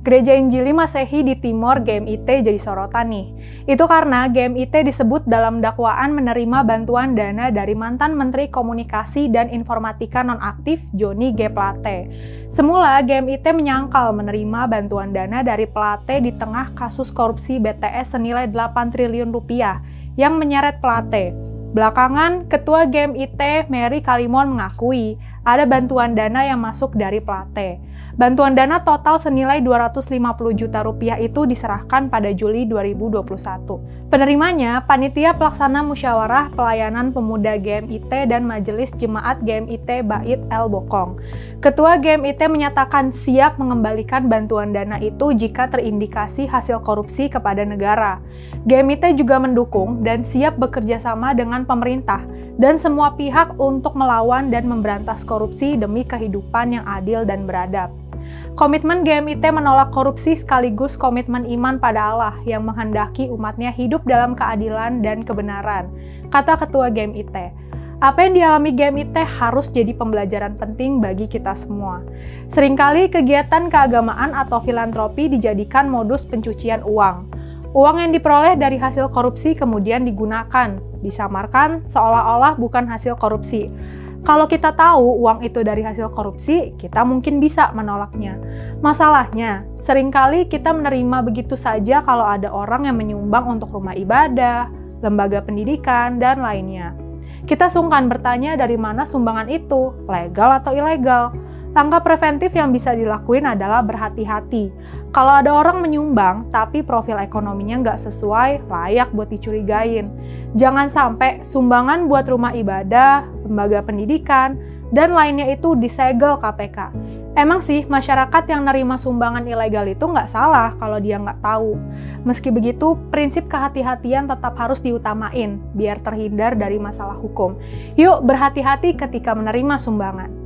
Gereja Injili Masehi di Timor GMIT jadi sorotan nih. Itu karena GMIT disebut dalam dakwaan menerima bantuan dana dari mantan Menteri Komunikasi dan Informatika nonaktif Johnny G. Plate. Semula GMIT menyangkal menerima bantuan dana dari Plate di tengah kasus korupsi BTS senilai 8 triliun rupiah yang menyeret Plate. Belakangan, Ketua GMIT Mary Kalimon mengakui ada bantuan dana yang masuk dari Plate. Bantuan dana total senilai 250 juta rupiah itu diserahkan pada Juli 2021. Penerimanya, Panitia Pelaksana Musyawarah Pelayanan Pemuda GMIT dan Majelis Jemaat GMIT Bait El Bokong. Ketua GMIT menyatakan siap mengembalikan bantuan dana itu jika terindikasi hasil korupsi kepada negara. GMIT juga mendukung dan siap bekerja sama dengan pemerintah dan semua pihak untuk melawan dan memberantas korupsi demi kehidupan yang adil dan beradab. Komitmen GMIT menolak korupsi sekaligus komitmen iman pada Allah yang menghendaki umatnya hidup dalam keadilan dan kebenaran, kata Ketua GMIT. Apa yang dialami GMIT harus jadi pembelajaran penting bagi kita semua. Seringkali kegiatan keagamaan atau filantropi dijadikan modus pencucian uang. Uang yang diperoleh dari hasil korupsi kemudian digunakan, disamarkan seolah-olah bukan hasil korupsi. Kalau kita tahu uang itu dari hasil korupsi, kita mungkin bisa menolaknya. Masalahnya, seringkali kita menerima begitu saja kalau ada orang yang menyumbang untuk rumah ibadah, lembaga pendidikan, dan lainnya. Kita sungkan bertanya dari mana sumbangan itu, legal atau ilegal. Langkah preventif yang bisa dilakuin adalah berhati-hati. Kalau ada orang menyumbang, tapi profil ekonominya nggak sesuai, layak buat dicurigain. Jangan sampai sumbangan buat rumah ibadah, lembaga pendidikan, dan lainnya itu disegel KPK. Emang sih, masyarakat yang nerima sumbangan ilegal itu nggak salah kalau dia nggak tahu. Meski begitu, prinsip kehati-hatian tetap harus diutamain, biar terhindar dari masalah hukum. Yuk berhati-hati ketika menerima sumbangan.